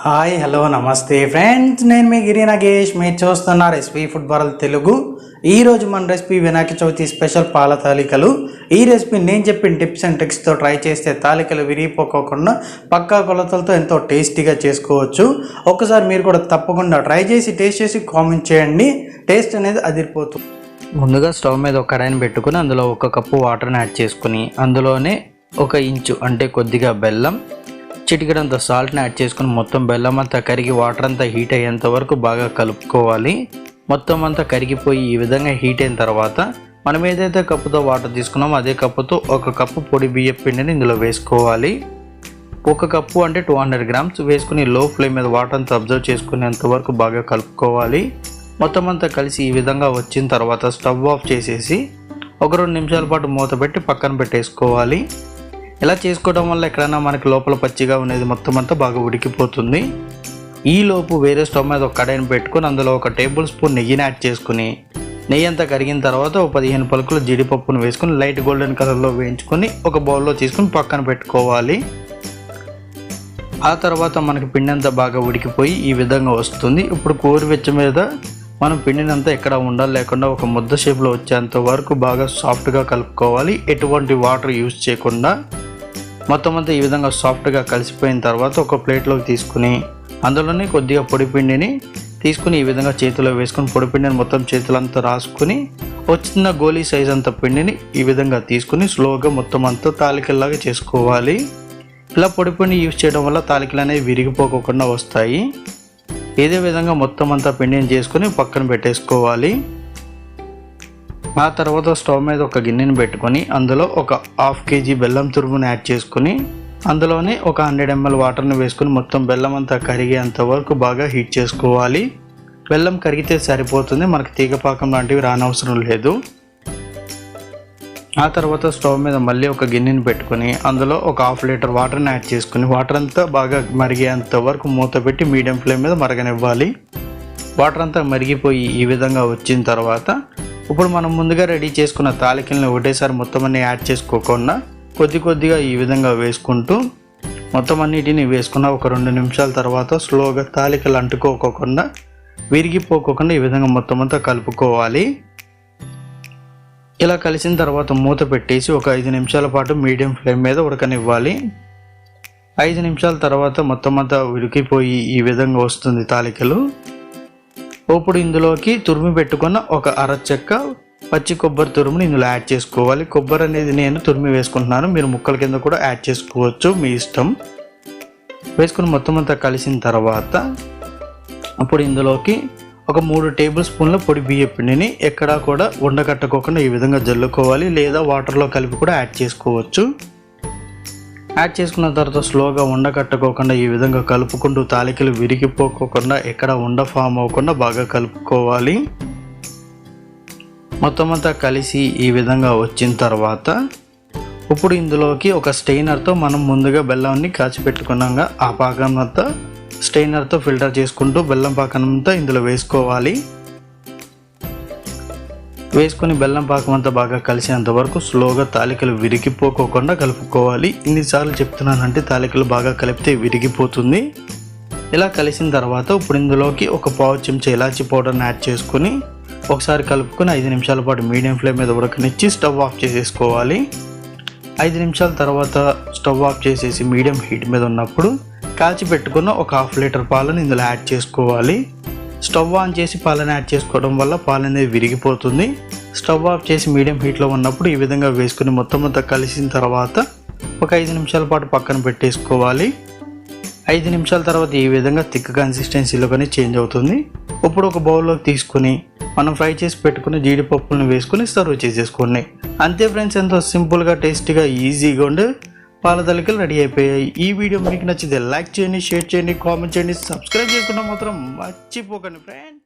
Hi hello నమస్తే friends, నేను మీ గిరి నాగేష్. మీరు చూస్తున్న రెసిపీ ఫుట్బాల్ తెలుగు. ఈరోజు మన రెసిపీ వినాయక చవితి స్పెషల్ పాల తాలికలు. ఈ రెసిపీ నేను చెప్పిన టిప్స్ అండ్ ట్రిక్స్తో ట్రై చేస్తే తాలికలు విరిగిపోకోకుండా పక్కా కొలతలతో ఎంతో టేస్టీగా చేసుకోవచ్చు. ఒకసారి మీరు కూడా తప్పకుండా ట్రై చేసి టేస్ట్ చేసి కామెంట్ చేయండి. టేస్ట్ అనేది అదిరిపోతుంది. ముందుగా స్టవ్ మీద ఒక కడాయిని పెట్టుకుని అందులో 1 కప్పు వాటర్ని యాడ్ చేసుకుని అందులోనే 1 ఇంచు అంటే కొద్దిగా బెల్లం, చిటికెడంత సాల్ట్ని యాడ్ చేసుకుని మొత్తం బెల్లం అంతా కరిగి వాటర్ అంతా హీట్ అయ్యేంత వరకు బాగా కలుపుకోవాలి. మొత్తం అంతా కరిగిపోయి ఈ విధంగా హీట్ అయిన తర్వాత మనం ఏదైతే కప్పుతో వాటర్ తీసుకున్నామో అదే కప్పుతో 1 కప్పు పొడి బియ్యం పిండిని ఇందులో వేసుకోవాలి. 1 కప్పు అంటే 200 గ్రామ్స్ వేసుకుని లో ఫ్లేమ్ మీద వాటర్ అంతా అబ్జర్వ్ చేసుకునేంత వరకు బాగా కలుపుకోవాలి. మొత్తం అంతా కలిసి ఈ విధంగా వచ్చిన తర్వాత స్టవ్ ఆఫ్ చేసేసి 1-2 నిమిషాల పాటు మూత పెట్టి పక్కన పెట్టేసుకోవాలి. ఇలా చేసుకోవడం వల్ల ఎక్కడైనా మనకి లోపల పచ్చిగా ఉండేది మొత్తం అంతా బాగా ఉడికిపోతుంది. ఈలోపు వేరే స్టవ్ మీద ఒక కడాయిని పెట్టుకుని అందులో 1 టేబుల్ స్పూన్ నెయ్యిని యాడ్ చేసుకుని నెయ్యి అంతా కరిగిన తర్వాత 15 పలుకులు జీడిపప్పును వేసుకుని లైట్ గోల్డెన్ కలర్లో వేయించుకొని ఒక బౌల్లో తీసుకుని పక్కన పెట్టుకోవాలి. ఆ తర్వాత మనకి పిండి అంతా బాగా ఉడికిపోయి ఈ విధంగా వస్తుంది. ఇప్పుడు గోరువెచ్చ మీద మనం పిండిని అంతా ఎక్కడ ఉండాలి లేకుండా ఒక ముద్ద షేప్లో వచ్చేంత వరకు బాగా సాఫ్ట్గా కలుపుకోవాలి. ఎటువంటి వాటర్ యూజ్ చేయకుండా మొత్తం అంతా ఈ విధంగా సాఫ్ట్గా కలిసిపోయిన తర్వాత ఒక ప్లేట్లోకి తీసుకుని అందులోనే కొద్దిగా పొడి పిండిని తీసుకుని ఈ విధంగా చేతిలో వేసుకుని పొడి పిండిని మొత్తం చేతులంతా రాసుకుని చిన్న గోలీ సైజ్ అంత పిండిని ఈ విధంగా తీసుకుని స్లోగా మొత్తం అంతా తాలికల్లాగా చేసుకోవాలి. ఇలా పొడి పిండి యూజ్ చేయడం వల్ల తాలికలు అనేవి విరిగిపోకుండా వస్తాయి. ఇదే విధంగా మొత్తం అంతా పిండిని చేసుకుని పక్కన పెట్టేసుకోవాలి. ఆ తర్వాత స్టవ్ మీద ఒక గిన్నెని పెట్టుకొని అందులో 1/2 kg బెల్లం తురుముని యాడ్ చేసుకుని అందులోనే 100 ml వాటర్ని వేసుకుని మొత్తం బెల్లం అంతా కరిగేంత వరకు బాగా హీట్ చేసుకోవాలి. బెల్లం కరిగితే సరిపోతుంది, మనకి తీగపాకం లాంటివి రానవసరం లేదు. ఆ తర్వాత స్టవ్ మీద మళ్ళీ ఒక గిన్నెని పెట్టుకొని అందులో 1/2 లీటర్ వాటర్ని యాడ్ చేసుకుని వాటర్ అంతా బాగా మరిగేంత వరకు మూత పెట్టి మీడియం ఫ్లేమ్ మీద మరగనివ్వాలి. వాటర్ అంతా మరిగిపోయి ఈ విధంగా వచ్చిన తర్వాత ఇప్పుడు మనం ముందుగా రెడీ చేసుకున్న తాలికల్ని ఒకటేసారి మొత్తం అన్ని యాడ్ చేసుకోకుండా కొద్దిగా ఈ విధంగా వేసుకుంటూ మొత్తం అన్నిటిని వేసుకున్న 1-2 నిమిషాల తర్వాత స్లోగా తాలికలు అంటుకోకుండా విరిగిపోకుండా ఈ విధంగా మొత్తం అంతా కలుపుకోవాలి. ఇలా కలిసిన తర్వాత మూత పెట్టేసి 5 నిమిషాల పాటు మీడియం ఫ్లేమ్ మీద ఉడకనివ్వాలి. 5 నిమిషాల తర్వాత మొత్తం అంతా ఉడికిపోయి ఈ విధంగా వస్తుంది తాలికలు. ఇప్పుడు ఇందులోకి తురిమి పెట్టుకున్న 1 అరచెక్క పచ్చి కొబ్బరి తురుముని ఇందులో యాడ్ చేసుకోవాలి. కొబ్బరి అనేది నేను తురిమి వేసుకుంటున్నాను, మీరు ముక్కల కింద కూడా యాడ్ చేసుకోవచ్చు, మీ ఇష్టం. వేసుకుని మొత్తం అంతా కలిసిన తర్వాత ఇప్పుడు ఇందులోకి 3 టేబుల్ స్పూన్ల పొడి బియ్యం పిండిని ఎక్కడా కూడా ఉండకట్టుకోకుండా ఈ విధంగా జల్లుకోవాలి, లేదా వాటర్లో కలిపి కూడా యాడ్ చేసుకోవచ్చు. యాడ్ చేసుకున్న తర్వాత స్లోగా ఉండకట్టుకోకుండా ఈ విధంగా కలుపుకుంటూ తాలికలు విరిగిపోకుండా ఎక్కడ ఉండ ఫామ్ అవ్వకుండా బాగా కలుపుకోవాలి. మొత్తం అంతా కలిసి ఈ విధంగా వచ్చిన తర్వాత ఇప్పుడు ఇందులోకి ఒక స్టెయినర్తో మనం ముందుగా బెల్లాన్ని కాచి పెట్టుకున్నాక ఆ పాకం అంతా స్టెయినర్తో ఫిల్టర్ చేసుకుంటూ బెల్లం పాకం అంతా ఇందులో వేసుకోవాలి. వేసుకొని బెల్లం పాకం అంతా బాగా కలిసేంత వరకు స్లోగా తాలికలు విరిగిపోకుండా కలుపుకోవాలి. ఇన్నిసార్లు చెప్తున్నానంటే తాలికలు బాగా కలిపితే విరిగిపోతుంది. ఇలా కలిసిన తర్వాత ఇప్పుడు ఇందులోకి 1 పావు చెంచా ఇలాచీ పౌడర్ని యాడ్ చేసుకుని ఒకసారి కలుపుకొని 5 నిమిషాల పాటు మీడియం ఫ్లేమ్ మీద ఉడకనిచ్చి స్టవ్ ఆఫ్ చేసేసుకోవాలి. 5 నిమిషాల తర్వాత స్టవ్ ఆఫ్ చేసేసి మీడియం హీట్ మీద ఉన్నప్పుడు కాచి పెట్టుకున్న 1/2 లీటర్ పాలను ఇందులో యాడ్ చేసుకోవాలి. స్టవ్ ఆన్ చేసి పాలను యాడ్ చేసుకోవడం వల్ల పాలు అనేది విరిగిపోతుంది. స్టవ్ ఆఫ్ చేసి మీడియం హీట్లో ఉన్నప్పుడు ఈ విధంగా వేసుకుని మొత్తం అంతా కలిసిన తర్వాత 5 నిమిషాల పాటు పక్కన పెట్టేసుకోవాలి. 5 నిమిషాల తర్వాత ఈ విధంగా థిక్ కన్సిస్టెన్సీలో కానీ చేంజ్ అవుతుంది. ఇప్పుడు ఒక బౌల్లోకి తీసుకుని మనం ఫ్రై చేసి పెట్టుకుని జీడిపప్పులను వేసుకుని సర్వ్ చేసేసుకోండి. అంతే ఫ్రెండ్స్, ఎంతో సింపుల్గా టేస్టీగా ఈజీగా ఉండే పాల తాలికలు రెడీ అయిపోయాయి. ఈ వీడియో మీకు నచ్చితే లైక్ చేయండి, షేర్ చేయండి, కామెంట్ చేయండి, సబ్స్క్రైబ్ చేసుకుంటే మాత్రం మర్చిపోకండి ఫ్రెండ్.